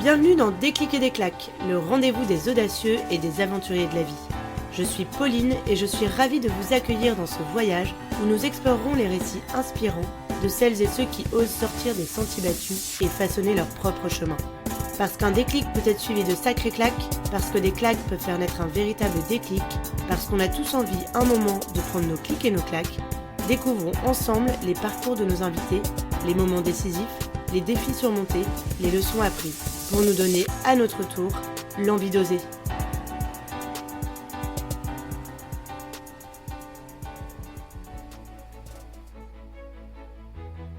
Bienvenue dans Déclic et des claques, le rendez-vous des audacieux et des aventuriers de la vie. Je suis Pauline et je suis ravie de vous accueillir dans ce voyage où nous explorerons les récits inspirants de celles et ceux qui osent sortir des sentiers battus et façonner leur propre chemin. Parce qu'un déclic peut être suivi de sacrées claques, parce que des claques peuvent faire naître un véritable déclic, parce qu'on a tous envie un moment de prendre nos clics et nos claques, découvrons ensemble les parcours de nos invités, les moments décisifs, les défis surmontés, les leçons apprises, pour nous donner à notre tour l'envie d'oser.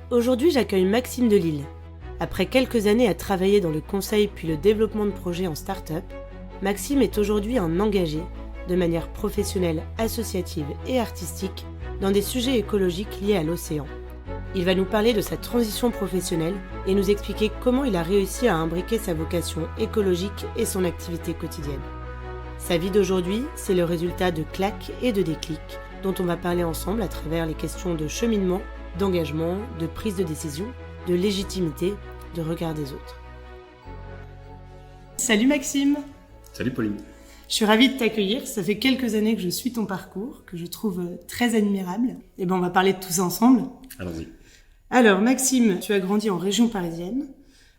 Aujourd'hui, j'accueille Maxime Delille. Après quelques années à travailler dans le conseil puis le développement de projets en start-up, Maxime est aujourd'hui un engagé, de manière professionnelle, associative et artistique, dans des sujets écologiques liés à l'océan. Il va nous parler de sa transition professionnelle et nous expliquer comment il a réussi à imbriquer sa vocation écologique et son activité quotidienne. Sa vie d'aujourd'hui, c'est le résultat de claques et de déclics, dont on va parler ensemble à travers les questions de cheminement, d'engagement, de prise de décision, de légitimité, de regard des autres. Salut Maxime. Salut Pauline. Je suis ravie de t'accueillir, ça fait quelques années que je suis ton parcours, que je trouve très admirable. Et on va parler de tout ça ensemble. Allons-y. Alors Maxime, tu as grandi en région parisienne,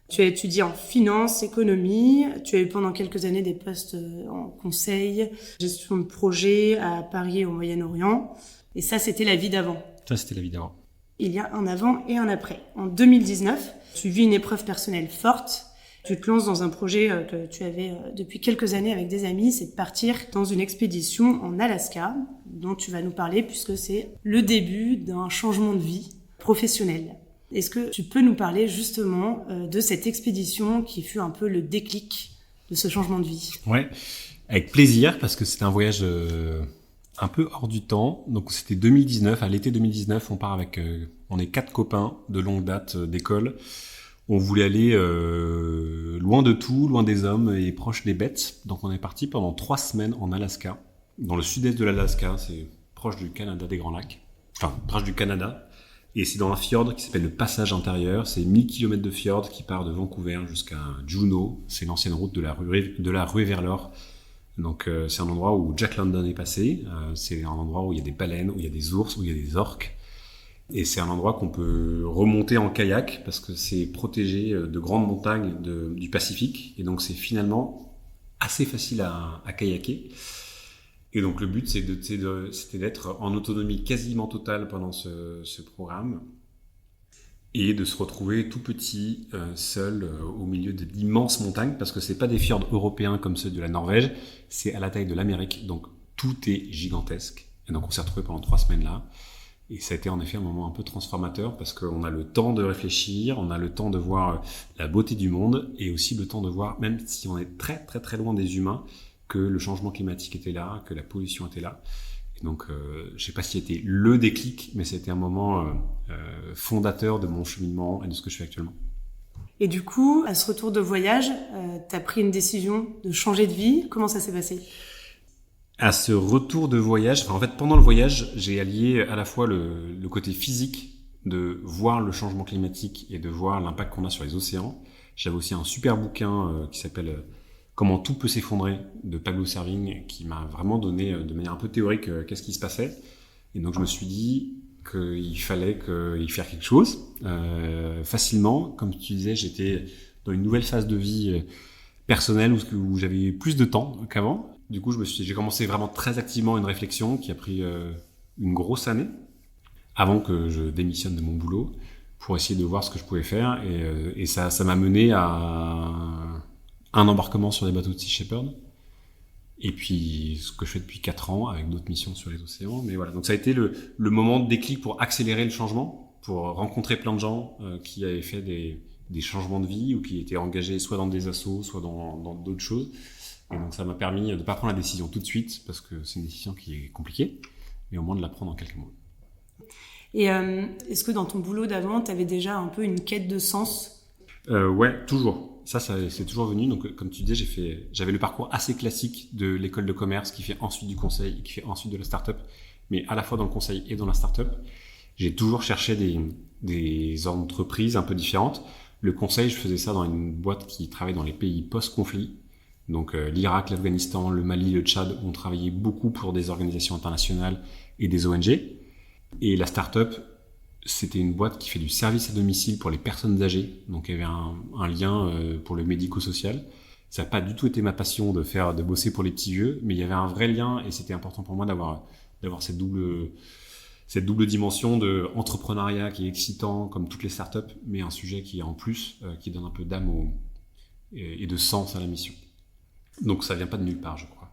tu as étudié en finance, économie, tu as eu pendant quelques années des postes en conseil, gestion de projet à Paris et au Moyen-Orient. Et ça, c'était la vie d'avant. Ça, c'était la vie d'avant. Il y a un avant et un après. En 2019, tu vis une épreuve personnelle forte. Tu te lances dans un projet que tu avais depuis quelques années avec des amis, c'est de partir dans une expédition en Alaska, dont tu vas nous parler puisque c'est le début d'un changement de vie professionnel. Est-ce que tu peux nous parler justement de cette expédition qui fut un peu le déclic de ce changement de vie ? Ouais, avec plaisir, parce que c'était un voyage un peu hors du temps. Donc c'était 2019, à l'été 2019, on part avec, on est 4 copains de longue date d'école. On voulait aller loin de tout, loin des hommes et proche des bêtes. Donc on est parti pendant 3 semaines en Alaska, dans le sud-est de l'Alaska, c'est proche du Canada des Grands Lacs, enfin proche du Canada. Et c'est dans un fjord qui s'appelle le Passage Intérieur. C'est 1000 km de fjord qui part de Vancouver jusqu'à Juneau. C'est l'ancienne route de la ruée vers l'or. Donc c'est un endroit où Jack London est passé. C'est un endroit où il y a des baleines, où il y a des ours, où il y a des orques. Et c'est un endroit qu'on peut remonter en kayak parce que c'est protégé de grandes montagnes du Pacifique. Et donc c'est finalement assez facile à kayaker. Et donc le but c'était d'être en autonomie quasiment totale pendant ce programme et de se retrouver tout petit, seul, au milieu d'immenses montagnes, parce que c'est pas des fjords européens comme ceux de la Norvège, c'est à la taille de l'Amérique, donc tout est gigantesque. Et donc on s'est retrouvé pendant 3 semaines là, et ça a été en effet un moment un peu transformateur, parce qu'on a le temps de réfléchir, on a le temps de voir la beauté du monde, et aussi le temps de voir, même si on est très très très loin des humains, que le changement climatique était là, que la pollution était là. Et donc, je sais pas si c'était le déclic, mais c'était un moment fondateur de mon cheminement et de ce que je fais actuellement. Et du coup, à ce retour de voyage, tu as pris une décision de changer de vie. Comment ça s'est passé ? À ce retour de voyage, en fait, pendant le voyage, j'ai allié à la fois le côté physique de voir le changement climatique et de voir l'impact qu'on a sur les océans. J'avais aussi un super bouquin qui s'appelle Comment tout peut s'effondrer de Pablo Servigne, qui m'a vraiment donné de manière un peu théorique qu'est-ce qui se passait. Et donc je me suis dit qu'il fallait y faire quelque chose facilement. Comme tu disais, j'étais dans une nouvelle phase de vie personnelle où j'avais plus de temps qu'avant. Du coup, j'ai commencé vraiment très activement une réflexion qui a pris une grosse année avant que je démissionne de mon boulot pour essayer de voir ce que je pouvais faire. Et ça m'a mené à un embarquement sur des bateaux de Sea Shepherd, et puis ce que je fais depuis 4 ans avec d'autres missions sur les océans. Mais voilà, donc ça a été le moment de déclic pour accélérer le changement, pour rencontrer plein de gens qui avaient fait des changements de vie ou qui étaient engagés soit dans des assos, soit dans d'autres choses. Et donc ça m'a permis de ne pas prendre la décision tout de suite, parce que c'est une décision qui est compliquée, mais au moins de la prendre en quelques mois. Et est-ce que dans ton boulot d'avant, tu avais déjà un peu une quête de sens ? Ouais, toujours. Ça c'est toujours venu. Donc, comme tu disais, j'avais le parcours assez classique de l'école de commerce qui fait ensuite du conseil et qui fait ensuite de la start-up. Mais à la fois dans le conseil et dans la start-up, j'ai toujours cherché des entreprises un peu différentes. Le conseil, je faisais ça dans une boîte qui travaille dans les pays post-conflit. Donc l'Irak, l'Afghanistan, le Mali, le Tchad, on travaillait beaucoup pour des organisations internationales et des ONG. Et la start-up, c'était une boîte qui fait du service à domicile pour les personnes âgées. Donc il y avait un lien pour le médico-social. Ça n'a pas du tout été ma passion de bosser pour les petits vieux, mais il y avait un vrai lien et c'était important pour moi d'avoir cette double dimension de entrepreneuriat qui est excitant comme toutes les startups, mais un sujet qui en plus qui donne un peu d'âme et de sens à la mission. Donc ça vient pas de nulle part, je crois.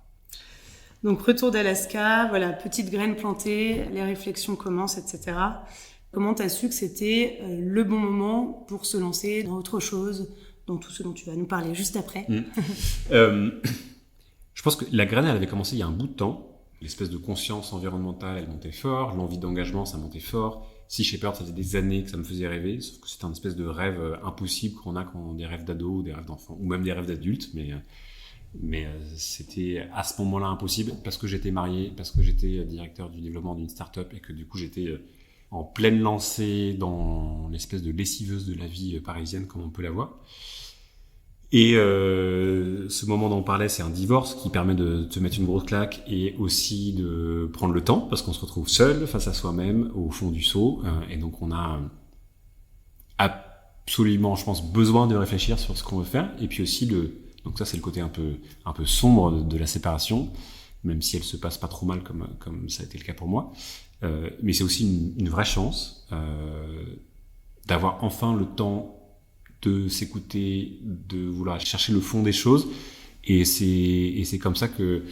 Donc retour d'Alaska, voilà, petite graine plantée, les réflexions commencent, etc. Comment tu as su que c'était le bon moment pour se lancer dans autre chose, dans tout ce dont tu vas nous parler juste après? Je pense que la graine, elle avait commencé il y a un bout de temps. L'espèce de conscience environnementale, elle montait fort. L'envie d'engagement, ça montait fort. Sea Shepherd, ça faisait des années que ça me faisait rêver. Sauf que c'était un espèce de rêve impossible qu'on a quand on a des rêves d'ado ou des rêves d'enfants, ou même des rêves d'adultes. Mais c'était à ce moment-là impossible parce que j'étais marié, parce que j'étais directeur du développement d'une start-up et que du coup j'étais en pleine lancée dans l'espèce de lessiveuse de la vie parisienne comme on peut la voir. Et ce moment dont on parlait, c'est un divorce qui permet de te mettre une grosse claque et aussi de prendre le temps parce qu'on se retrouve seul face à soi-même au fond du seau et donc on a absolument, je pense, besoin de réfléchir sur ce qu'on veut faire et puis aussi donc ça c'est le côté un peu sombre de la séparation, même si elle se passe pas trop mal comme ça a été le cas pour moi. Mais c'est aussi une vraie chance d'avoir enfin le temps de s'écouter, de vouloir chercher le fond des choses. Et c'est comme ça que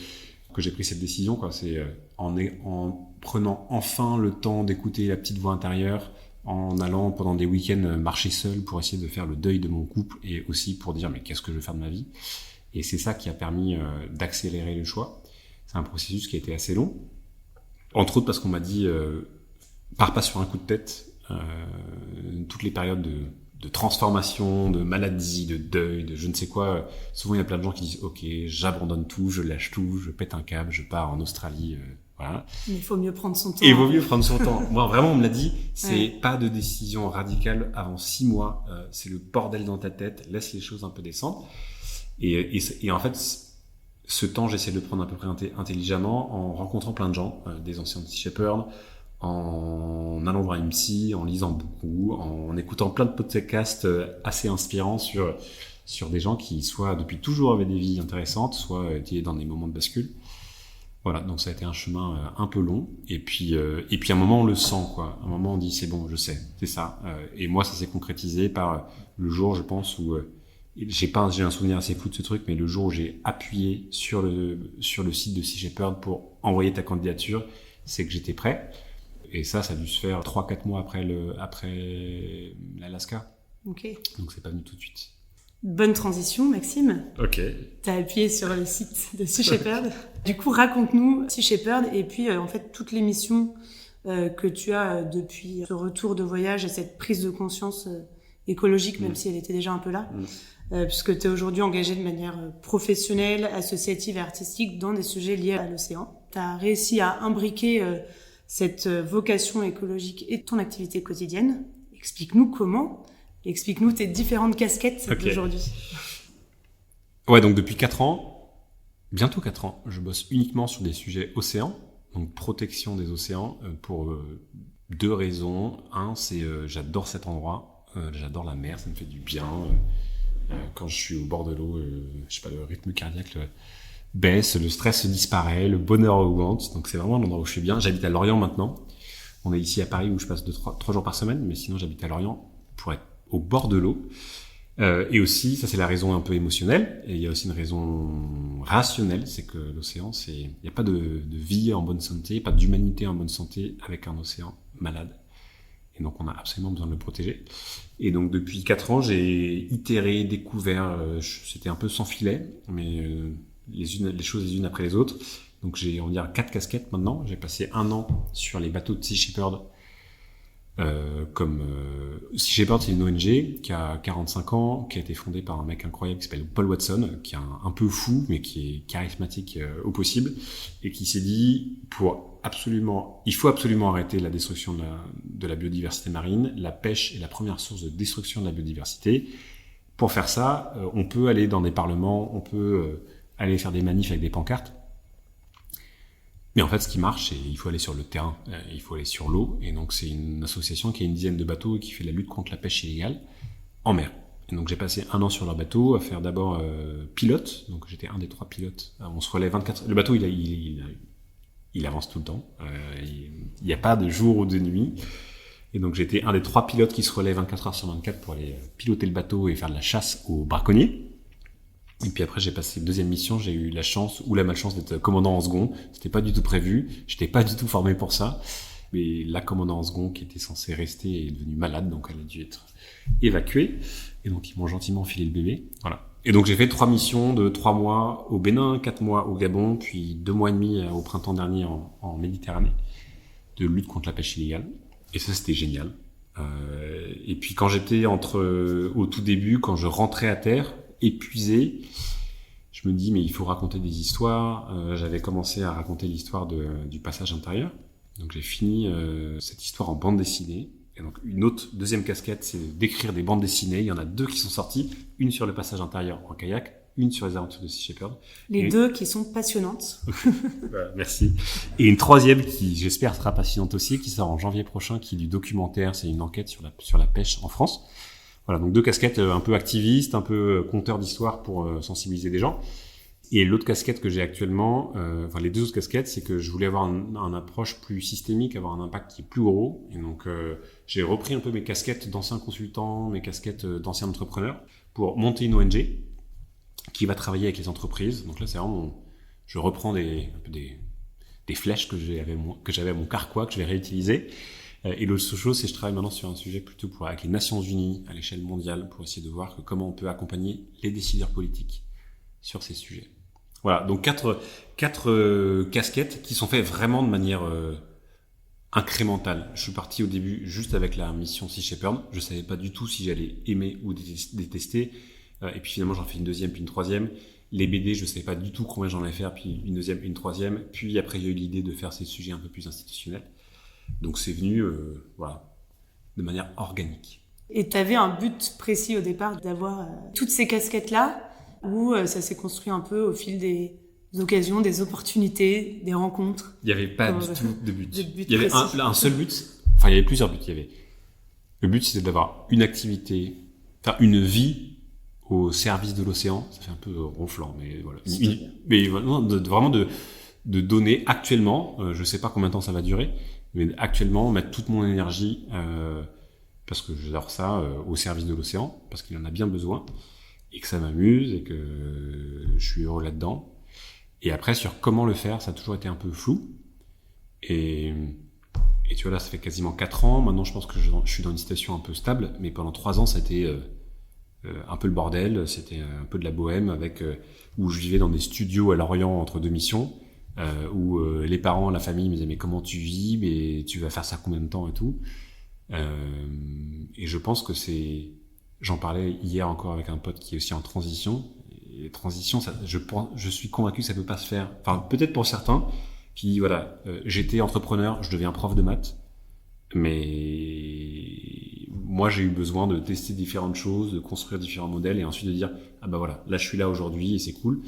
j'ai pris cette décision, quoi. C'est en prenant enfin le temps d'écouter la petite voix intérieure, en allant pendant des week-ends marcher seul pour essayer de faire le deuil de mon couple et aussi pour dire mais qu'est-ce que je veux faire de ma vie. Et c'est ça qui a permis d'accélérer le choix. C'est un processus qui a été assez long. Entre autres parce qu'on m'a dit pars pas sur un coup de tête. Toutes les périodes de transformation, de maladie, de deuil, de je ne sais quoi. Souvent, il y a plein de gens qui disent « Ok, j'abandonne tout, je lâche tout, je pète un câble, je pars en Australie. » Voilà. Mais il faut mieux prendre son temps. Et il vaut mieux prendre son temps. Moi, vraiment, on me l'a dit, c'est pas de décision radicale avant 6 mois. C'est le bordel dans ta tête. Laisse les choses un peu descendre. Et en fait, ce temps, j'essaie de le prendre à peu près intelligemment en rencontrant plein de gens, des anciens de Sea Shepherd, en allant voir une psy, en lisant beaucoup, en écoutant plein de podcasts assez inspirants sur des gens qui soit depuis toujours avaient des vies intéressantes, soit étaient dans des moments de bascule. Voilà, donc ça a été un chemin un peu long. Et puis à un moment on le sent, quoi. À un moment on dit c'est bon, je sais, c'est ça. Et moi ça s'est concrétisé par le jour, je pense, où j'ai un souvenir assez flou de ce truc, mais le jour où j'ai appuyé sur le site de Sea Shepherd pour envoyer ta candidature, c'est que j'étais prêt. Et ça a dû se faire 3-4 mois après l'Alaska. Ok. Donc c'est pas venu tout de suite. Bonne transition, Maxime. Ok. T'as appuyé sur le site de Sea Shepherd. Du coup, raconte-nous Sea Shepherd et puis en fait toutes les missions que tu as depuis ce retour de voyage et cette prise de conscience écologique, même si elle était déjà un peu là, puisque tu es aujourd'hui engagé de manière professionnelle, associative et artistique dans des sujets liés à l'océan. Tu as réussi à imbriquer cette vocation écologique et ton activité quotidienne. Explique-nous comment. Explique-nous tes différentes casquettes d'aujourd'hui. Ouais, donc depuis 4 ans, bientôt 4 ans, je bosse uniquement sur des sujets océans, donc protection des océans, pour 2 raisons. Un, c'est j'adore cet endroit, j'adore la mer, ça me fait du bien. Quand je suis au bord de l'eau, je sais pas, le rythme cardiaque baisse, le stress disparaît, le bonheur augmente. Donc c'est vraiment l'endroit où je suis bien. J'habite à Lorient maintenant. On est ici à Paris où je passe 3 jours par semaine, mais sinon j'habite à Lorient pour être au bord de l'eau. Et aussi, ça c'est la raison un peu émotionnelle, et il y a aussi une raison rationnelle, c'est que l'océan, il n'y a pas de vie en bonne santé, pas d'humanité en bonne santé avec un océan malade. Et donc on a absolument besoin de le protéger. Et donc depuis 4 ans, j'ai itéré, découvert, c'était un peu sans filet, mais les choses les unes après les autres. Donc j'ai, on va dire, 4 casquettes maintenant. J'ai passé 1 an sur les bateaux de Sea Shepherd. Sea Shepherd, c'est une ONG qui a 45 ans, qui a été fondée par un mec incroyable qui s'appelle Paul Watson, qui est un peu fou, mais qui est charismatique au possible, et qui s'est dit, pour il faut absolument arrêter la destruction de la biodiversité marine. La pêche est la première source de destruction de la biodiversité. Pour faire ça, on peut aller dans des parlements, on peut aller faire des manifs avec des pancartes. Mais en fait, ce qui marche, c'est il faut aller sur le terrain, il faut aller sur l'eau. Et donc, c'est une association qui a une dizaine de bateaux et qui fait la lutte contre la pêche illégale en mer. Et donc, j'ai passé 1 an sur leur bateau à faire d'abord pilote. Donc, j'étais un des 3 pilotes. On se relève 24... Le bateau, il avance tout le temps. Il n'y a pas de jour ou de nuit. Et donc, j'étais un des 3 pilotes qui se relèvent 24 heures sur 24 pour aller piloter le bateau et faire de la chasse aux braconniers. Et puis après, j'ai passé une deuxième mission, j'ai eu la chance ou la malchance d'être commandant en second. C'était pas du tout prévu, j'étais pas du tout formé pour ça. Mais la commandant en second qui était censée rester est devenue malade, donc elle a dû être évacuée. Et donc ils m'ont gentiment filé le bébé. Voilà. Et donc j'ai fait 3 missions de 3 mois au Bénin, 4 mois au Gabon, puis 2 mois et demi au printemps dernier en Méditerranée, de lutte contre la pêche illégale. Et ça, c'était génial. Et puis quand j'étais au tout début, quand je rentrais à terre, épuisé, je me dis mais il faut raconter des histoires. J'avais commencé à raconter l'histoire du passage intérieur, donc j'ai fini cette histoire en bande dessinée. Et donc deuxième casquette, c'est d'écrire des bandes dessinées. Il y en a 2 qui sont sorties, une sur le passage intérieur en kayak, une sur les aventures de Sea Shepherd. Les 2 qui sont passionnantes. Voilà, merci. Et une 3e qui, j'espère, sera passionnante aussi, qui sort en janvier prochain, qui est du documentaire. C'est une enquête sur la pêche en France. Voilà, donc 2 casquettes un peu activistes, un peu conteurs d'histoire pour sensibiliser des gens. Et l'autre casquette que j'ai actuellement, les 2 autres casquettes, c'est que je voulais avoir une approche plus systémique, avoir un impact qui est plus gros. Et donc, j'ai repris un peu mes casquettes d'anciens consultants, mes casquettes d'anciens entrepreneurs pour monter une ONG qui va travailler avec les entreprises. Donc là, c'est vraiment, je reprends des flèches que j'avais à mon carquois, que je vais réutiliser. Et l'autre chose, c'est que je travaille maintenant sur un sujet plutôt avec les Nations Unies à l'échelle mondiale pour essayer de voir comment on peut accompagner les décideurs politiques sur ces sujets. Voilà, donc quatre casquettes qui sont faites vraiment de manière incrémentale. Je suis parti au début juste avec la mission Sea Shepherd. Je savais pas du tout si j'allais aimer ou détester. Et puis finalement, j'en fais une 2e, puis une 3e. Les BD, je savais pas du tout combien j'en allais faire, puis une 2e, une 3e. Puis après, il y a eu l'idée de faire ces sujets un peu plus institutionnels. Donc c'est venu de manière organique. Et tu avais un but précis au départ d'avoir toutes ces casquettes-là, ou ça s'est construit un peu au fil des occasions, des opportunités, des rencontres? Il n'y avait pas du tout de but. Il y avait un seul but, il y avait plusieurs buts. Le but, c'était d'avoir une activité, une vie au service de l'océan. Ça fait un peu ronflant, mais voilà. Vraiment de donner actuellement, je ne sais pas combien de temps ça va durer, mais actuellement mettre toute mon énergie, parce que j'adore ça, au service de l'océan, parce qu'il en a bien besoin, et que ça m'amuse, et que je suis heureux là-dedans. Et après, sur comment le faire, ça a toujours été un peu flou. Et tu vois, là, ça fait quasiment 4 ans. Maintenant, je pense que je suis dans une situation un peu stable, mais pendant 3 ans, c'était un peu le bordel. C'était un peu de la bohème, où je vivais dans des studios à Lorient entre 2 missions, où les parents, la famille me disaient mais comment tu vis, mais tu vas faire ça combien de temps et tout. Et je pense que j'en parlais hier encore avec un pote qui est aussi en transition. Et transition, je suis convaincu que ça peut pas se faire. Enfin, peut-être pour certains qui voilà, j'étais entrepreneur, je deviens prof de maths, mais moi j'ai eu besoin de tester différentes choses, de construire différents modèles et ensuite de dire ah bah voilà, là je suis là aujourd'hui et c'est cool.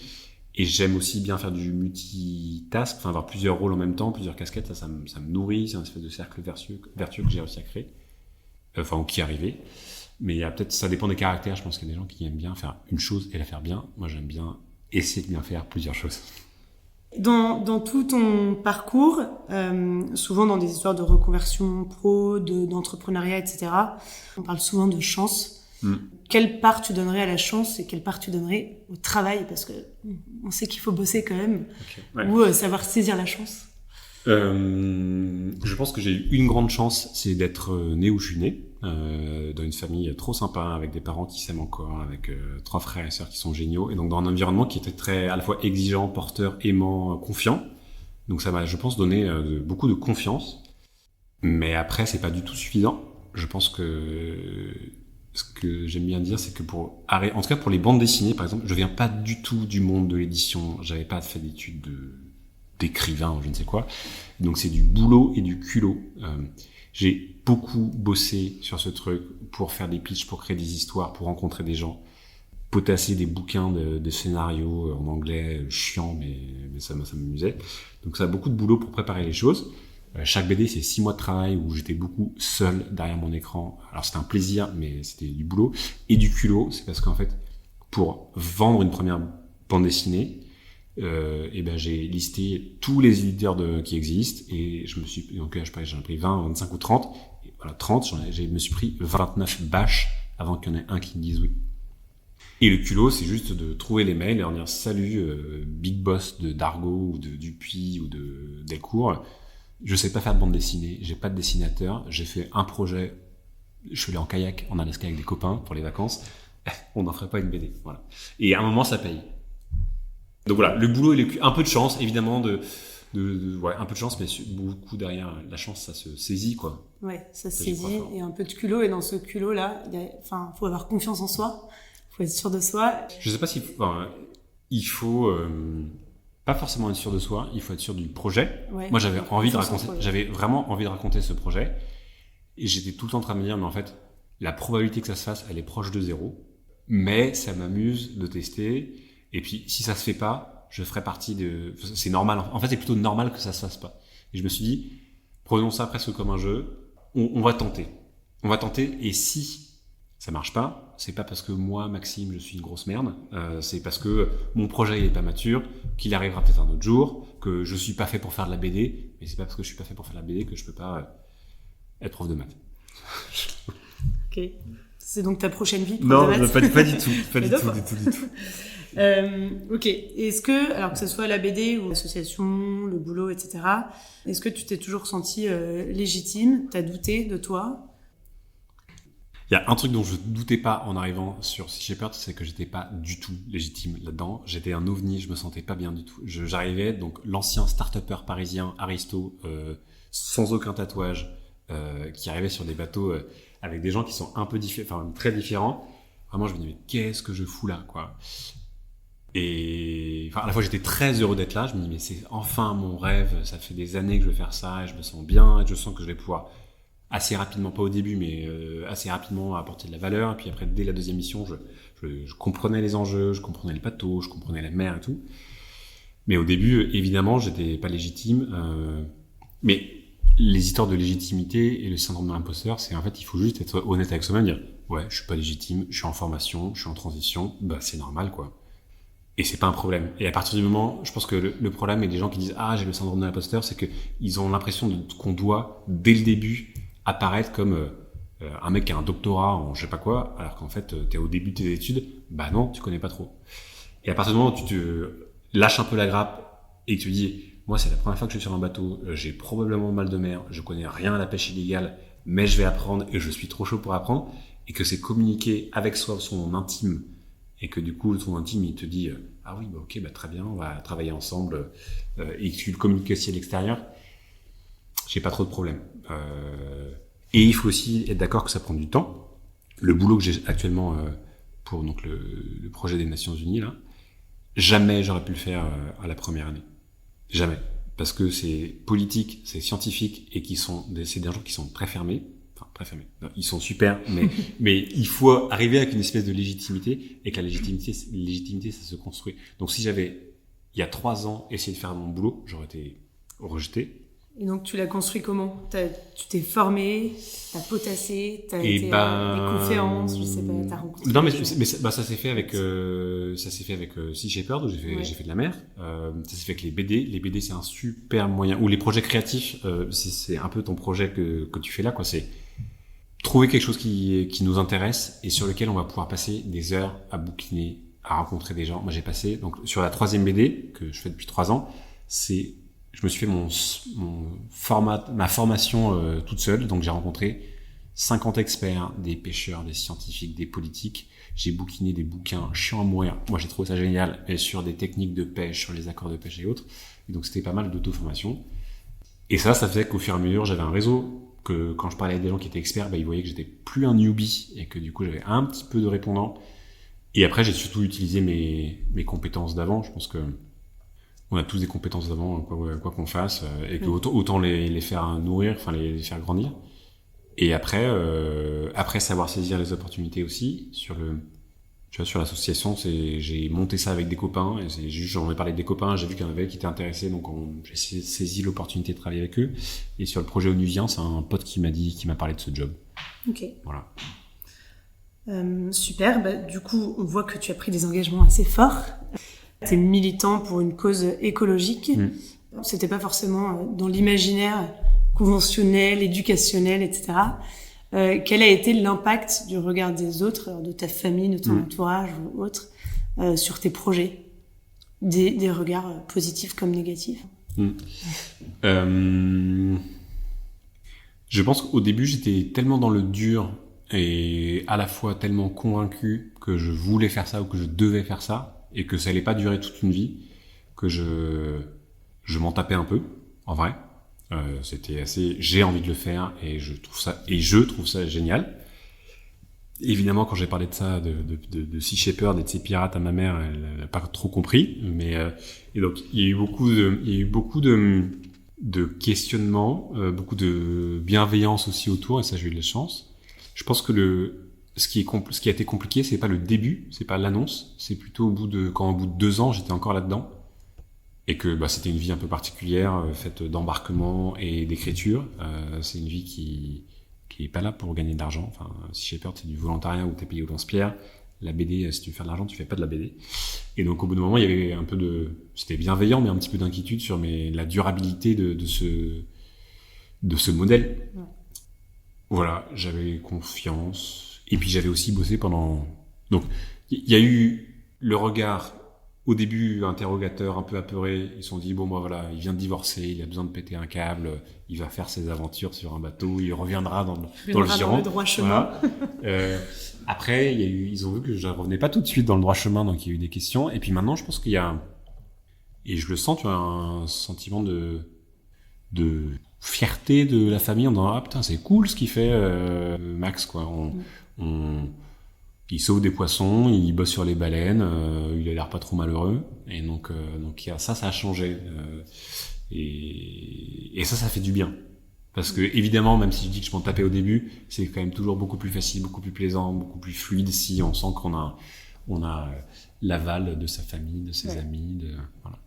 Et j'aime aussi bien faire du multitask, avoir plusieurs rôles en même temps, plusieurs casquettes, ça me nourrit, c'est un espèce de cercle vertueux que j'ai réussi à créer, ou qui est arrivé. Mais peut-être ça dépend des caractères, je pense qu'il y a des gens qui aiment bien faire une chose et la faire bien. Moi j'aime bien essayer de bien faire plusieurs choses. Dans tout ton parcours, souvent dans des histoires de reconversion pro, d'entrepreneuriat, etc., on parle souvent de chance. Quelle part tu donnerais à la chance et quelle part tu donnerais au travail? Parce que on sait qu'il faut bosser quand même, ou savoir saisir la chance. Je pense que j'ai eu une grande chance, c'est d'être né où je suis né, dans une famille trop sympa, avec des parents qui s'aiment encore, avec 3 frères et sœurs qui sont géniaux, et donc dans un environnement qui était très à la fois exigeant, porteur, aimant, confiant. Donc ça m'a, je pense, donné beaucoup de confiance. Mais après, c'est pas du tout suffisant. Je pense que ce que j'aime bien dire, c'est que en tout cas pour les bandes dessinées, par exemple, je viens pas du tout du monde de l'édition. J'avais pas fait d'études d'écrivain ou je ne sais quoi. Donc c'est du boulot et du culot. J'ai beaucoup bossé sur ce truc pour faire des pitchs, pour créer des histoires, pour rencontrer des gens, potasser des bouquins de scénarios en anglais chiant, mais ça m'amusait. Donc ça a beaucoup de boulot pour préparer les choses. Chaque BD, c'est 6 mois de travail où j'étais beaucoup seul derrière mon écran. Alors c'était un plaisir, mais c'était du boulot. Et du culot, c'est parce qu'en fait, pour vendre une première bande dessinée, j'ai listé tous les éditeurs qui existent et je sais j'en ai pris 20, 25 ou 30. Et voilà, 30, je me suis pris 29 bâches avant qu'il y en ait un qui me dise oui. Et le culot, c'est juste de trouver les mails et leur dire salut, big boss de Dargaud ou de Dupuis ou de Delcourt. Je sais pas faire de bande dessinée, j'ai pas de dessinateur, j'ai fait un projet, je suis allé en kayak en Alaska avec des copains pour les vacances, on n'en ferait pas une BD, voilà. Et à un moment, ça paye. Donc voilà, le boulot et un peu de chance, évidemment, ouais, un peu de chance, mais beaucoup derrière la chance, ça se saisit, quoi. Ouais, ça se saisit, et un peu de culot, et dans ce culot-là, faut avoir confiance en soi, faut être sûr de soi. Je sais pas il faut pas forcément être sûr de soi, il faut être sûr du projet. Ouais, moi, j'avais vraiment envie de raconter ce projet, et j'étais tout le temps en train de me dire, mais en fait, la probabilité que ça se fasse, elle est proche de 0, mais ça m'amuse de tester. Et puis, si ça se fait pas, je ferai partie c'est normal. En fait, c'est plutôt normal que ça se fasse pas. Et je me suis dit, prenons ça presque comme un jeu. On va tenter. On va tenter. Et si ça marche pas, c'est pas parce que moi, Maxime, je suis une grosse merde. C'est parce que mon projet, il est pas mature, qu'il arrivera peut-être un autre jour, que je suis pas fait pour faire de la BD. Mais c'est pas parce que je suis pas fait pour faire de la BD que je peux pas être prof de maths. Ok. C'est donc ta prochaine vie, prof de maths? Non, pas du tout. Pas du tout. Ok. Est-ce que, alors que ce soit la BD ou l'association, le boulot, etc., est-ce que tu t'es toujours senti légitime? T'as douté de toi? Il y a un truc dont je doutais pas en arrivant sur Sea Shepherd, c'est que j'étais pas du tout légitime là-dedans. J'étais un ovni, je me sentais pas bien du tout. J'arrivais, donc l'ancien start-upper parisien, Aristo, sans aucun tatouage, qui arrivait sur des bateaux avec des gens qui sont un peu très différents. Vraiment, je me disais, mais qu'est-ce que je fous là, quoi. Et à la fois, j'étais très heureux d'être là. Je me dis, mais c'est enfin mon rêve. Ça fait des années que je veux faire ça et je me sens bien et je sens que je vais pouvoir assez rapidement, pas au début, mais assez rapidement apporter de la valeur. Et puis après, dès la deuxième mission, je comprenais les enjeux, je comprenais les bateaux, je comprenais la mer et tout. Mais au début, évidemment, j'étais pas légitime. Mais les histoires de légitimité et le syndrome de l'imposteur, c'est en fait, il faut juste être honnête avec soi-même, dire ouais, je suis pas légitime, je suis en formation, je suis en transition, bah c'est normal, quoi. Et c'est pas un problème. Et à partir du moment, je pense que le problème, et les gens qui disent ah, j'ai le syndrome de l'imposteur, c'est que ils ont l'impression qu'on doit dès le début apparaître comme un mec qui a un doctorat en je sais pas quoi, alors qu'en fait t'es au début de tes études, bah non, tu connais pas trop. Et à partir du moment où tu te lâches un peu la grappe et que tu te dis moi c'est la première fois que je suis sur un bateau, j'ai probablement mal de mer, je connais rien à la pêche illégale, mais je vais apprendre et je suis trop chaud pour apprendre, et que c'est communiquer avec soi son intime, et que du coup son intime il te dit ah oui bah ok bah très bien on va travailler ensemble, et que tu le communiques aussi à l'extérieur, j'ai pas trop de problème. Et il faut aussi être d'accord que ça prend du temps. Le boulot que j'ai actuellement pour donc le projet des Nations Unies là, jamais j'aurais pu le faire à la première année. Jamais. Parce que c'est politique, c'est scientifique, et c'est des gens qui sont très fermés. Enfin, très fermés. Non, ils sont super, mais il faut arriver avec une espèce de légitimité, et que la légitimité, ça se construit. Donc si j'avais, il y a 3 ans, essayé de faire mon boulot, j'aurais été rejeté. Et donc tu l'as construit comment? Tu t'es formé, t'as potassé, t'as été à des conférences, je sais pas, t'as rencontré. Non, mais ça s'est fait avec Sea Shepherd, où j'ai fait de la mer. Ça s'est fait avec les BD. Les BD, c'est un super moyen. Ou les projets créatifs, c'est un peu ton projet que tu fais là, quoi. C'est trouver quelque chose qui nous intéresse et sur lequel on va pouvoir passer des heures à bouquiner, à rencontrer des gens. Moi, j'ai passé, donc, sur la 3e BD, que je fais depuis 3 ans, je me suis fait ma formation toute seule. Donc, j'ai rencontré 50 experts, des pêcheurs, des scientifiques, des politiques. J'ai bouquiné des bouquins chiants à mourir. Moi, j'ai trouvé ça génial, sur des techniques de pêche, sur les accords de pêche et autres. Et donc, c'était pas mal d'auto-formation. Et ça faisait qu'au fur et à mesure, j'avais un réseau que quand je parlais avec des gens qui étaient experts, ils voyaient que j'étais plus un newbie et que du coup, j'avais un petit peu de répondants. Et après, j'ai surtout utilisé mes compétences d'avant. Je pense que on a tous des compétences avant, quoi qu'on fasse, et que autant les faire nourrir, enfin les faire grandir. Et après savoir saisir les opportunités aussi sur l'association, j'ai monté ça avec des copains, et c'est juste, j'en ai parlé avec des copains, j'ai vu qu'il y en avait qui étaient intéressés, donc j'ai saisi l'opportunité de travailler avec eux. Et sur le projet Onuvien, c'est un pote qui m'a parlé de ce job. Ok. Voilà. Super. Du coup, on voit que tu as pris des engagements assez forts. Tu es militant pour une cause écologique. C'était pas forcément dans l'imaginaire conventionnel, éducationnel, etc. Quel a été l'impact du regard des autres, de ta famille, de ton entourage ou autre, sur tes projets? Des regards positifs comme négatifs. Je pense qu'au début, j'étais tellement dans le dur et à la fois tellement convaincu que je voulais faire ça ou que je devais faire ça et que ça allait pas durer toute une vie, que je m'en tapais un peu, en vrai. C'était assez, j'ai envie de le faire et je trouve ça génial. Évidemment, quand j'ai parlé de ça, de Sea Shepherd et de ces pirates à ma mère, elle n'a pas trop compris, mais et donc il y a eu beaucoup de questionnements, beaucoup de bienveillance aussi autour, et ça j'ai eu de la chance. Je pense que ce qui a été compliqué, c'est pas le début, c'est pas l'annonce, c'est plutôt au bout de 2 ans, j'étais encore là-dedans. Et que c'était une vie un peu particulière, faite d'embarquement et d'écriture. C'est une vie qui est pas là pour gagner de l'argent. Enfin, Sea Shepherd, c'est du volontariat où t'es payé au lance-pierre. La BD, si tu veux faire de l'argent, tu fais pas de la BD. Et donc, au bout d'un moment, il y avait un peu c'était bienveillant, mais un petit peu d'inquiétude sur la durabilité de ce modèle. Ouais. Voilà, j'avais confiance. Et puis, j'avais aussi bossé pendant... Donc, il y a eu le regard... Au début, interrogateur, un peu apeuré, ils se sont dit, bon, voilà, il vient de divorcer, il a besoin de péter un câble, il va faire ses aventures sur un bateau, il reviendra dans le giron. Dans le droit chemin. Voilà. Après, ils ont vu que je revenais pas tout de suite dans le droit chemin, donc il y a eu des questions. Et puis maintenant, je pense qu'il y a, et je le sens, tu vois, un sentiment de fierté de la famille en disant, ah putain, c'est cool ce qu'il fait, Max, quoi. Il sauve des poissons, il bosse sur les baleines, il a l'air pas trop malheureux, et donc ça a changé, et ça fait du bien, parce que évidemment, même si je dis que je m'en tapais au début, c'est quand même toujours beaucoup plus facile, beaucoup plus plaisant, beaucoup plus fluide si on sent qu'on a l'aval de sa famille, de ses amis, voilà.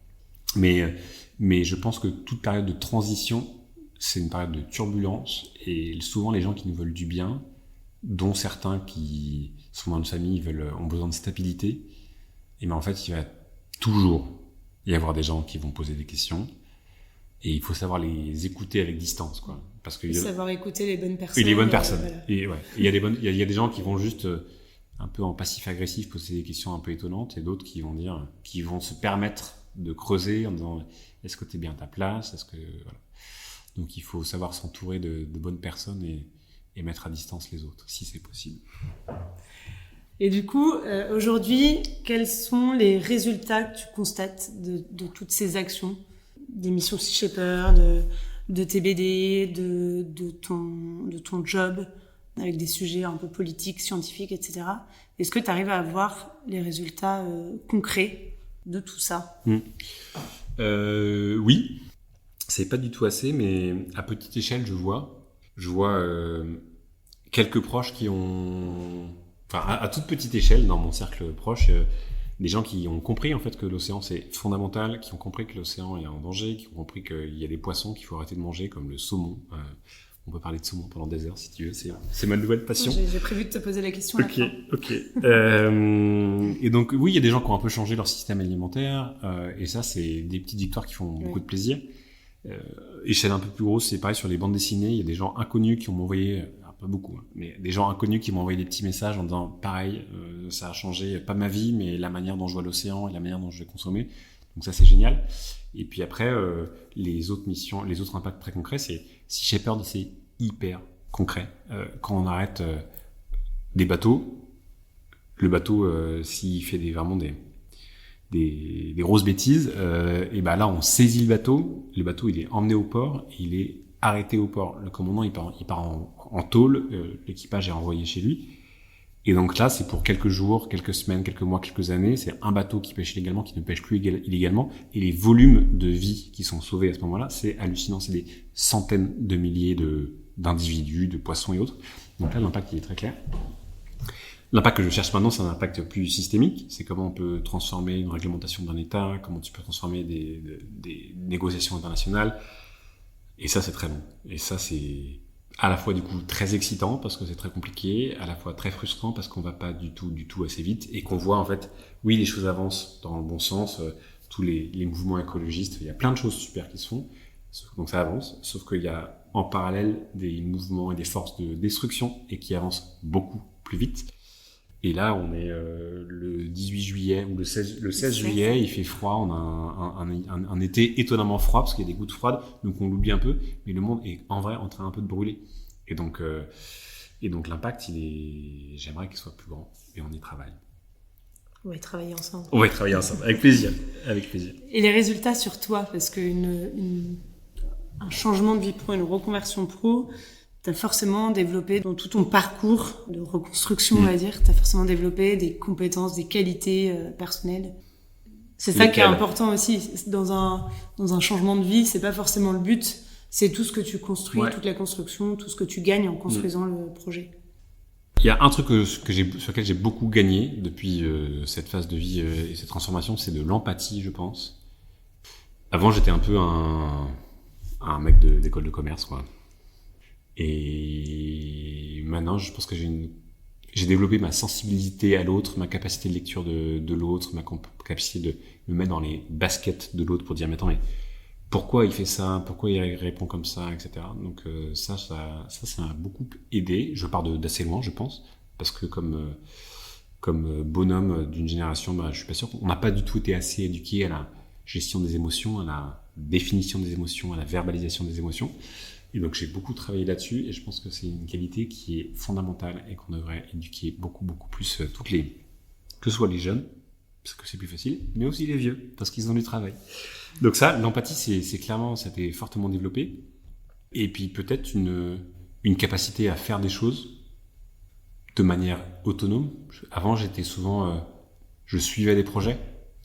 Mais je pense que toute période de transition, c'est une période de turbulence, et souvent les gens qui nous veulent du bien, dont certains qui sont dans une famille ont besoin de stabilité, et en fait il va toujours y avoir des gens qui vont poser des questions, et il faut savoir les écouter avec distance, quoi, parce que savoir écouter les bonnes personnes. Et les bonnes personnes. Voilà. Et ouais, il y a des gens qui vont juste un peu en passif agressif poser des questions un peu étonnantes, et d'autres qui vont se permettre de creuser en disant, est-ce que t'es bien à ta place, voilà. Donc il faut savoir s'entourer de bonnes personnes et mettre à distance les autres, si c'est possible. Et du coup, aujourd'hui, quels sont les résultats que tu constates de toutes ces actions, des missions Sea Shepherd, de tes BD, de ton job, avec des sujets un peu politiques, scientifiques, etc. Est-ce que tu arrives à avoir les résultats concrets de tout ça ? Oui, c'est pas du tout assez, mais à petite échelle, je vois quelques proches qui ont, enfin à toute petite échelle dans mon cercle proche, des gens qui ont compris en fait que l'océan c'est fondamental, qui ont compris que l'océan est en danger, qui ont compris qu'il y a des poissons qu'il faut arrêter de manger comme le saumon. On peut parler de saumon pendant des heures si tu veux, c'est ma nouvelle passion. J'ai prévu de te poser la question. Ok. Et donc oui, il y a des gens qui ont un peu changé leur système alimentaire, et ça c'est des petites victoires qui font beaucoup de plaisir. Échelle un peu plus grosse, c'est pareil sur les bandes dessinées, il y a des gens inconnus qui m'ont envoyé, pas beaucoup, mais des gens inconnus qui m'ont envoyé des petits messages en disant pareil, ça a changé pas ma vie, mais la manière dont je vois l'océan et la manière dont je vais consommer. Donc ça c'est génial. Et puis après, les autres missions, les autres impacts très concrets, c'est Sea Shepherd, c'est hyper concret. Quand on arrête des bateaux, le bateau, s'il fait vraiment des grosses bêtises, et ben là on saisit le bateau il est emmené au port, et il est arrêté au port. Le commandant il part en tôle, l'équipage est renvoyé chez lui, Et donc là, c'est pour quelques jours, quelques semaines, quelques mois, quelques années. C'est un bateau qui pêche illégalement, qui ne pêche plus illégalement. Et les volumes de vie qui sont sauvés à ce moment-là, c'est hallucinant. C'est des centaines de milliers d'individus, de poissons et autres. Donc là, l'impact, il est très clair. L'impact que je cherche maintenant, c'est un impact plus systémique. C'est comment on peut transformer une réglementation d'un État, comment tu peux transformer des négociations internationales. Et ça, c'est très long. Et ça, c'est à la fois du coup très excitant parce que c'est très compliqué, à la fois très frustrant parce qu'on va pas du tout assez vite et qu'on voit en fait, oui, les choses avancent dans le bon sens, tous les mouvements écologistes, il y a plein de choses super qui se font, donc ça avance, sauf qu'il y a en parallèle des mouvements et des forces de destruction et qui avancent beaucoup plus vite. Et là, on est le 18 juillet ou le 16 juillet, il fait froid, on a un été étonnamment froid parce qu'il y a des gouttes froides, donc on l'oublie un peu, mais le monde est en vrai en train un peu de brûler. Et donc l'impact, j'aimerais qu'il soit plus grand, et on y travaille. On va y travailler ensemble. On va y travailler ensemble, avec plaisir, avec plaisir. Et les résultats sur toi, parce qu'un changement de vie pro, une reconversion pro, t'as forcément développé dans tout ton parcours de reconstruction, on va dire, t'as forcément développé des compétences, des qualités personnelles. C'est ça qui est important aussi. Dans un changement de vie, c'est pas forcément le but, c'est tout ce que tu construis, toute la construction, tout ce que tu gagnes en construisant le projet. Il y a un truc sur lequel j'ai beaucoup gagné depuis cette phase de vie et cette transformation, c'est de l'empathie, je pense. Avant, j'étais un peu un mec d'école de commerce, quoi. Et maintenant, je pense que j'ai développé ma sensibilité à l'autre, ma capacité de lecture de l'autre, ma capacité de me mettre dans les baskets de l'autre pour dire, mais attends, mais pourquoi il fait ça, pourquoi il répond comme ça, etc. Donc ça m'a beaucoup aidé. Je pars d'assez loin, je pense, parce que comme bonhomme d'une génération, je suis pas sûr qu'on n'a pas du tout été assez éduqué à la gestion des émotions, à la définition des émotions, à la verbalisation des émotions. Et donc j'ai beaucoup travaillé là-dessus et je pense que c'est une qualité qui est fondamentale et qu'on devrait éduquer beaucoup plus que ce soit les jeunes, parce que c'est plus facile, mais aussi les vieux, parce qu'ils ont du travail. Donc ça, l'empathie, c'est clairement, ça a été fortement développé. Et puis peut-être une capacité à faire des choses de manière autonome. Avant, j'étais souvent, je suivais des projets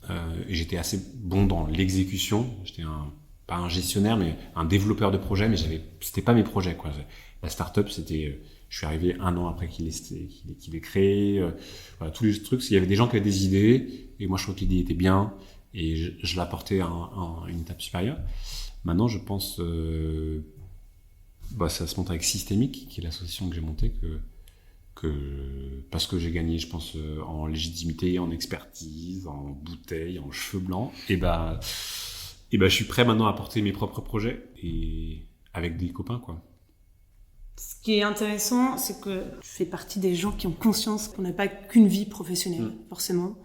et j'étais assez bon dans l'exécution. J'étais pas un gestionnaire, mais un développeur de projets, mais c'était pas mes projets, quoi. La start-up, c'était, je suis arrivé 1 an après qu'il ait créé, voilà, tous les trucs. Il y avait des gens qui avaient des idées, et moi, je trouvais que l'idée était bien, et je l'apportais à une étape supérieure. Maintenant, je pense, ça se monte avec Systémique, qui est l'association que j'ai montée, parce que j'ai gagné, je pense, en légitimité, en expertise, en bouteille, en cheveux blancs, et je suis prêt maintenant à porter mes propres projets et avec des copains, quoi. Ce qui est intéressant, c'est que tu fais partie des gens qui ont conscience qu'on n'a pas qu'une vie professionnelle, forcément.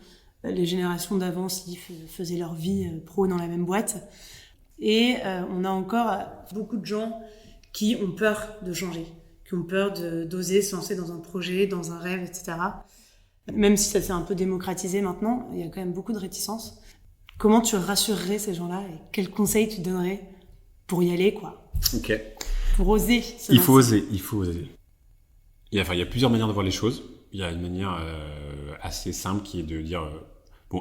Les générations d'avant, ils faisaient leur vie pro dans la même boîte. Et on a encore beaucoup de gens qui ont peur de changer, qui ont peur d'oser se lancer dans un projet, dans un rêve, etc. Même si ça s'est un peu démocratisé maintenant, il y a quand même beaucoup de réticences. Comment tu rassurerais ces gens-là et quels conseils tu donnerais pour y aller, quoi? Ok. Pour oser. Il faut oser. Il y a plusieurs manières de voir les choses. Il y a une manière assez simple qui est de dire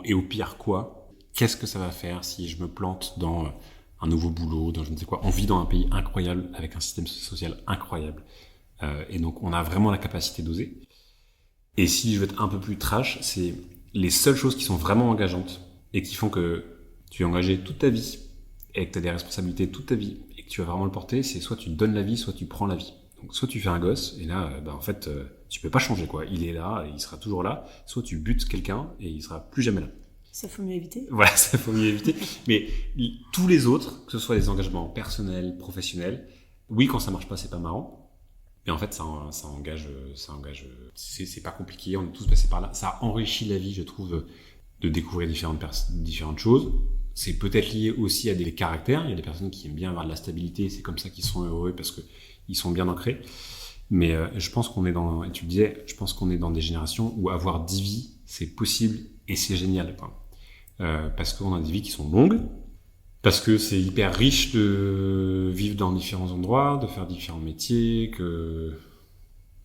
et au pire quoi? Qu'est-ce que ça va faire si je me plante dans un nouveau boulot, dans je ne sais quoi? On vit dans un pays incroyable avec un système social incroyable. Et donc on a vraiment la capacité d'oser. Et si je veux être un peu plus trash, c'est les seules choses qui sont vraiment engageantes et qui font que tu es engagé toute ta vie et que tu as des responsabilités toute ta vie et que tu vas vraiment le porter, c'est soit tu donnes la vie, soit tu prends la vie. Donc soit tu fais un gosse et là, en fait, tu peux pas changer, quoi. Il est là et il sera toujours là. Soit tu butes quelqu'un et il sera plus jamais là. Ça faut mieux éviter. Voilà, ça faut mieux éviter. Mais tous les autres, que ce soit des engagements personnels, professionnels, oui, quand ça marche pas, c'est pas marrant. Mais en fait, ça engage. C'est pas compliqué. On est tous passés par là. Ça enrichit la vie, je trouve, de découvrir différentes choses. C'est peut-être lié aussi à des caractères. Il y a des personnes qui aiment bien avoir de la stabilité. C'est comme ça qu'ils sont heureux parce que ils sont bien ancrés. Mais je pense qu'on est et tu le disais, je pense qu'on est dans des générations où avoir 10 vies, c'est possible et c'est génial, quoi. Parce qu'on a des vies qui sont longues, parce que c'est hyper riche de vivre dans différents endroits, de faire différents métiers, que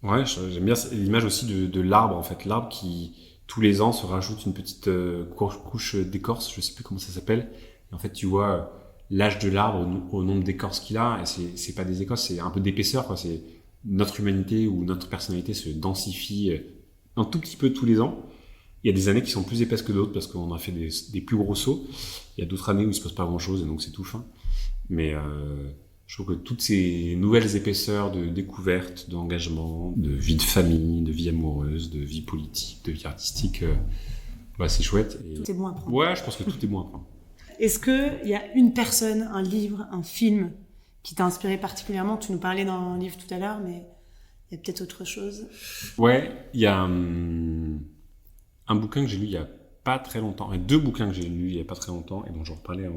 Ouais, j'aime bien l'image aussi de l'arbre, en fait. L'arbre qui, tous les ans, se rajoute une petite couche d'écorce, je sais plus comment ça s'appelle. Et en fait, tu vois l'âge de l'arbre au nombre d'écorces qu'il a. Et c'est pas des écorces, c'est un peu d'épaisseur, quoi. C'est notre humanité ou notre personnalité se densifie un tout petit peu tous les ans. Il y a des années qui sont plus épaisses que d'autres parce qu'on a fait des plus gros sauts. Il y a d'autres années où il se passe pas grand chose et donc c'est tout fin. Mais je trouve que toutes ces nouvelles épaisseurs de découverte, d'engagement, de vie de famille, de vie amoureuse, de vie politique, de vie artistique, c'est chouette. Et... Tout est bon à prendre. Ouais, je pense que tout est bon à prendre. Est-ce qu'il y a une personne, un livre, un film qui t'a inspiré particulièrement? Tu nous parlais d'un livre tout à l'heure, mais il y a peut-être autre chose. Ouais, il y a un bouquin que j'ai lu il y a pas très longtemps, deux bouquins que j'ai lus il y a pas très longtemps et dont je reparlais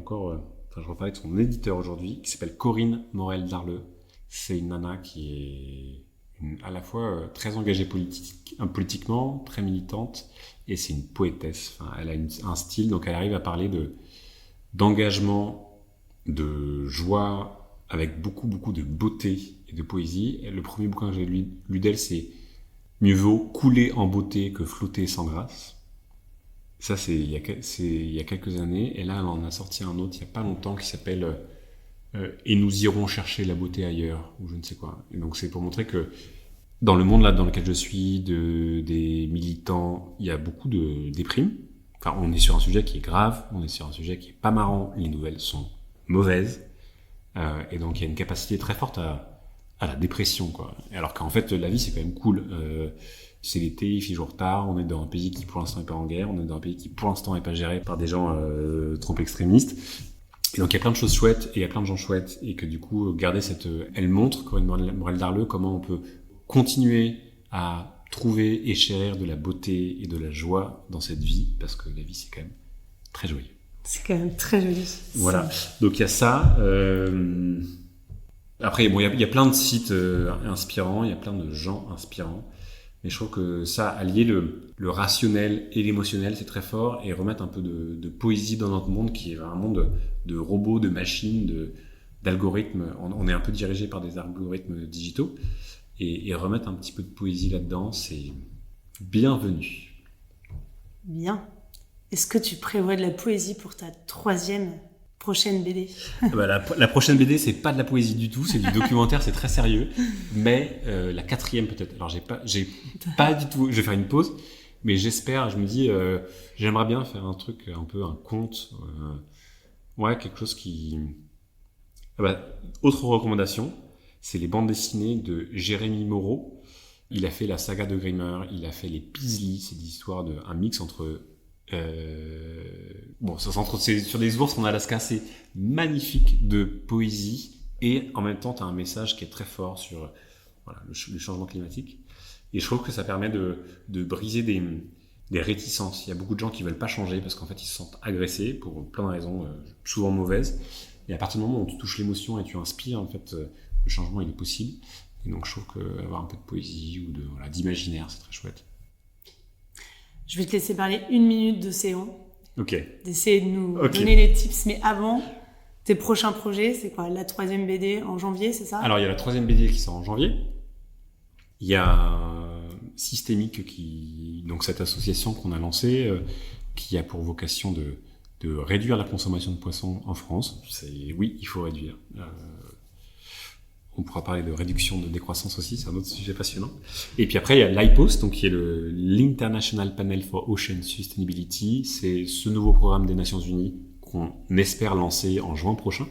de son éditeur aujourd'hui, qui s'appelle Corinne Morel-Darleux. C'est une nana qui est à la fois très engagée politiquement, très militante, et c'est une poétesse. Enfin, elle a un style, donc elle arrive à parler d'engagement, de joie, avec beaucoup, beaucoup de beauté et de poésie. Et le premier bouquin que j'ai lu d'elle, c'est Mieux vaut couler en beauté que flotter sans grâce. Ça, c'est il y a quelques années. Et là, elle en a sorti un autre il y a pas longtemps qui s'appelle Et nous irons chercher la beauté ailleurs, ou je ne sais quoi. Et donc, c'est pour montrer que dans le monde là dans lequel je suis, des militants, il y a beaucoup de déprime. Enfin, on est sur un sujet qui est grave, on est sur un sujet qui est pas marrant, les nouvelles sont mauvaises. Et donc, il y a une capacité très forte à la dépression, quoi. Alors qu'en fait, la vie, c'est quand même cool. C'est l'été, il fait jour tard, on est dans un pays qui pour l'instant n'est pas en guerre, on est dans un pays qui pour l'instant n'est pas géré par des gens trop extrémistes. Et donc il y a plein de choses chouettes et il y a plein de gens chouettes et que du coup garder elle montre, Corinne Morel-Darleux, comment on peut continuer à trouver et chérir de la beauté et de la joie dans cette vie, parce que la vie c'est quand même très joyeux. C'est quand même très joli. Voilà, donc il y a ça. Après, bon, il y a plein de sites inspirants, il y a plein de gens inspirants. Mais je trouve que ça, allier le rationnel et l'émotionnel, c'est très fort, et remettre un peu de poésie dans notre monde, qui est un monde de robots, de machines, d'algorithmes. On est un peu dirigé par des algorithmes digitaux, et remettre un petit peu de poésie là-dedans, c'est bienvenu. Bien. Est-ce que tu prévois de la poésie pour ta prochaine BD? La prochaine BD, c'est pas de la poésie du tout, c'est du documentaire, c'est très sérieux. Mais la quatrième peut-être. Alors j'ai pas du tout. Je vais faire une pause, mais j'espère. Je me dis, j'aimerais bien faire un truc un peu un conte, quelque chose qui. Autre recommandation, c'est les bandes dessinées de Jérémy Moreau. Il a fait la saga de Grimmer, il a fait les Peasley, c'est l'histoire d'un mix entre c'est sur des ours en Alaska, c'est magnifique de poésie et en même temps tu as un message qui est très fort sur le changement climatique, et je trouve que ça permet de briser des réticences. Il y a beaucoup de gens qui veulent pas changer parce qu'en fait ils se sentent agressés pour plein de raisons souvent mauvaises, et à partir du moment où tu touches l'émotion et tu inspires, en fait le changement il est possible. Et donc je trouve qu'avoir un peu de poésie ou d'imaginaire, c'est très chouette. Je vais te laisser parler 1 minute d'Océan. Ok. D'essayer de nous donner les tips. Mais avant, tes prochains projets, c'est quoi? La 3e BD en janvier, c'est ça? Alors, il y a la 3e BD qui sort en janvier. Il y a Systémique, donc cette association qu'on a lancée, qui a pour vocation de réduire la consommation de poissons en France. Oui, il faut réduire. On pourra parler de réduction de décroissance aussi, c'est un autre sujet passionnant. Et puis après, il y a l'IPOS, donc qui est l'International Panel for Ocean Sustainability. C'est ce nouveau programme des Nations Unies qu'on espère lancer en juin prochain.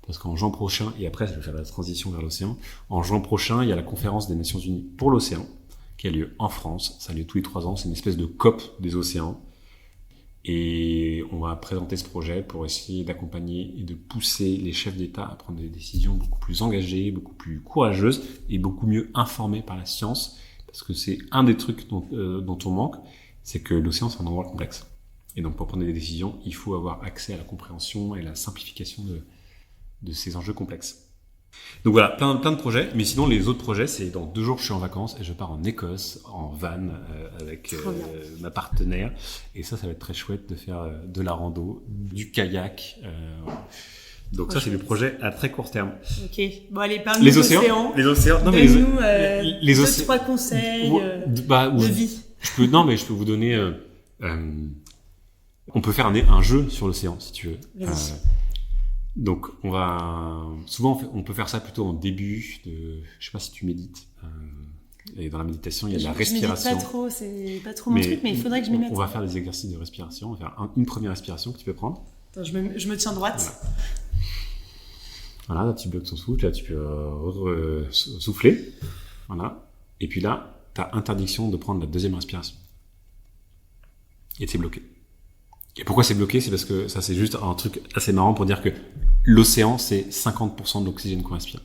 Parce qu'en juin prochain, et après je vais faire la transition vers l'océan, en juin prochain, il y a la conférence des Nations Unies pour l'océan, qui a lieu en France. Ça a lieu tous les 3 ans, c'est une espèce de COP des océans. Et on va présenter ce projet pour essayer d'accompagner et de pousser les chefs d'État à prendre des décisions beaucoup plus engagées, beaucoup plus courageuses et beaucoup mieux informées par la science. Parce que c'est un des trucs dont on manque, c'est que l'océan c'est un endroit complexe. Et donc pour prendre des décisions, il faut avoir accès à la compréhension et la simplification de ces enjeux complexes. Donc voilà, plein de projets. Mais sinon, les autres projets, c'est dans 2 jours, je suis en vacances et je pars en Écosse, en van, avec ma partenaire. Et ça va être très chouette de faire de la rando, du kayak. Donc ça, c'est le projet à très court terme. Ok. Bon, allez, parle-nous Les des océans. Les océans. Non, donne-nous les deux, océans. 3 conseils de vie. Je peux vous donner. On peut faire un jeu sur l'océan, si tu veux. Donc, on peut faire ça plutôt en début de. Je sais pas si tu médites. Et dans la méditation, il y a de la respiration. Je médite pas trop, c'est pas trop mon truc, mais il faudrait que je m'y mette. On va faire des exercices de respiration. On va faire une première respiration que tu peux prendre. Attends, je me tiens droite. Voilà, là tu bloques ton souffle, là tu peux souffler. Voilà. Et puis là, tu as interdiction de prendre la deuxième respiration. Et c'est bloqué. Et pourquoi c'est bloqué? C'est parce que ça, c'est juste un truc assez marrant pour dire que l'océan, c'est 50% de l'oxygène qu'on respire.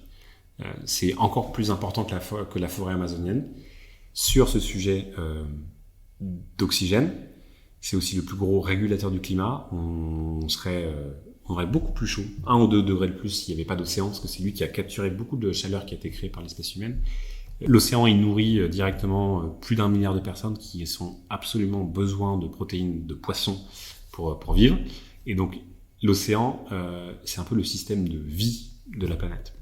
C'est encore plus important que la forêt amazonienne. Sur ce sujet d'oxygène, c'est aussi le plus gros régulateur du climat. On aurait beaucoup plus chaud, 1 ou 2 degrés de plus s'il n'y avait pas d'océan, parce que c'est lui qui a capturé beaucoup de chaleur qui a été créée par l'espèce humaine. L'océan, il nourrit directement plus d'1 milliard de personnes qui ont absolument besoin de protéines de poissons pour vivre. Et donc, l'océan, c'est un peu le système de vie de la planète.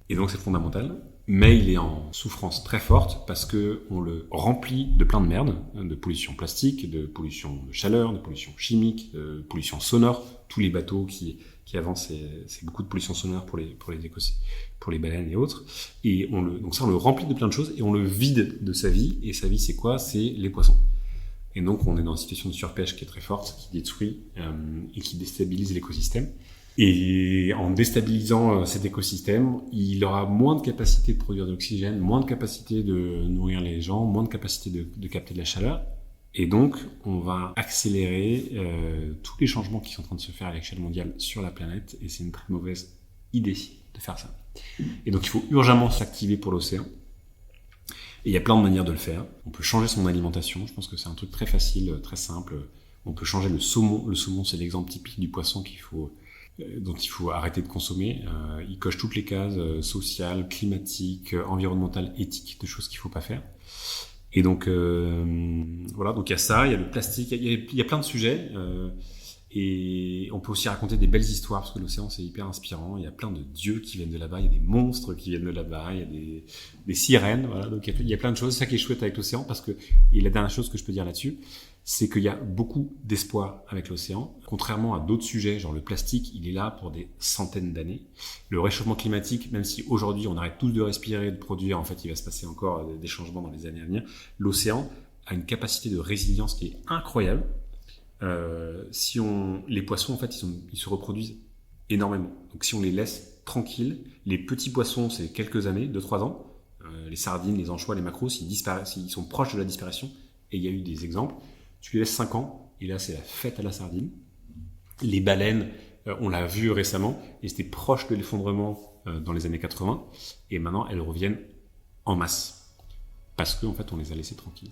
Et donc, c'est fondamental. Mais il est en souffrance très forte parce que on le remplit de plein de merde, de pollution plastique, de pollution de chaleur, de pollution chimique, de pollution sonore. Tous les bateaux qui avancent, c'est beaucoup de pollution sonore pour les baleines et autres. Et donc ça, on le remplit de plein de choses et on le vide de sa vie. Et sa vie, c'est quoi? C'est les poissons. Et donc, on est dans une situation de surpêche qui est très forte, qui détruit et qui déstabilise l'écosystème. Et en déstabilisant cet écosystème, il aura moins de capacité de produire de l'oxygène, moins de capacité de nourrir les gens, moins de capacité de capter de la chaleur. Et donc, on va accélérer tous les changements qui sont en train de se faire à l'échelle mondiale sur la planète. Et c'est une très mauvaise idée de faire ça. Et donc, il faut urgemment s'activer pour l'océan. Et il y a plein de manières de le faire. On peut changer son alimentation. Je pense que c'est un truc très facile, très simple. On peut changer le saumon. Le saumon, c'est l'exemple typique du poisson dont il faut arrêter de consommer. Il coche toutes les cases sociales, climatiques, environnementales, éthiques, de choses qu'il ne faut pas faire. Et donc, voilà, donc il y a ça, il y a le plastique, il y a plein de sujets. Et on peut aussi raconter des belles histoires, parce que l'océan, c'est hyper inspirant. Il y a plein de dieux qui viennent de là-bas, il y a des monstres qui viennent de là-bas, il y a des sirènes, voilà. Donc il y a plein de choses. C'est ça qui est chouette avec l'océan, parce que, et la dernière chose que je peux dire là-dessus, c'est qu'il y a beaucoup d'espoir avec l'océan. Contrairement à d'autres sujets, genre le plastique, il est là pour des centaines d'années. Le réchauffement climatique, même si aujourd'hui on arrête tous de respirer, de produire, en fait il va se passer encore des changements dans les années à venir. L'océan a une capacité de résilience qui est incroyable. Les poissons, en fait, ils se reproduisent énormément. Donc si on les laisse tranquilles, les petits poissons, c'est quelques années, 2-3 ans. Les sardines, les anchois, les maquereaux, ils sont proches de la disparition. Et il y a eu des exemples. Tu les laisses 5 ans, et là, c'est la fête à la sardine. Les baleines, on l'a vu récemment, et c'était proche de l'effondrement dans les années 80, et maintenant, elles reviennent en masse. Parce qu'en fait, on les a laissées tranquilles.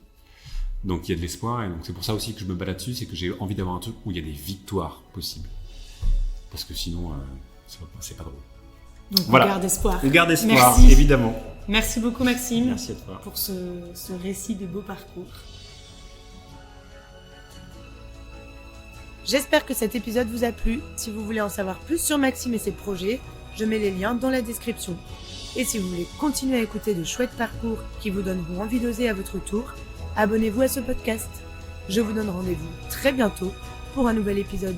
Donc, il y a de l'espoir, et donc c'est pour ça aussi que je me bats là-dessus, c'est que j'ai envie d'avoir un truc où il y a des victoires possibles. Parce que sinon, c'est pas drôle. Donc, voilà. On garde espoir. On garde espoir, merci. Évidemment. Merci beaucoup, Maxime. Merci à toi. Pour ce récit de beau parcours. J'espère que cet épisode vous a plu. Si vous voulez en savoir plus sur Maxime et ses projets, je mets les liens dans la description. Et si vous voulez continuer à écouter de chouettes parcours qui vous donneront envie d'oser à votre tour, abonnez-vous à ce podcast. Je vous donne rendez-vous très bientôt pour un nouvel épisode.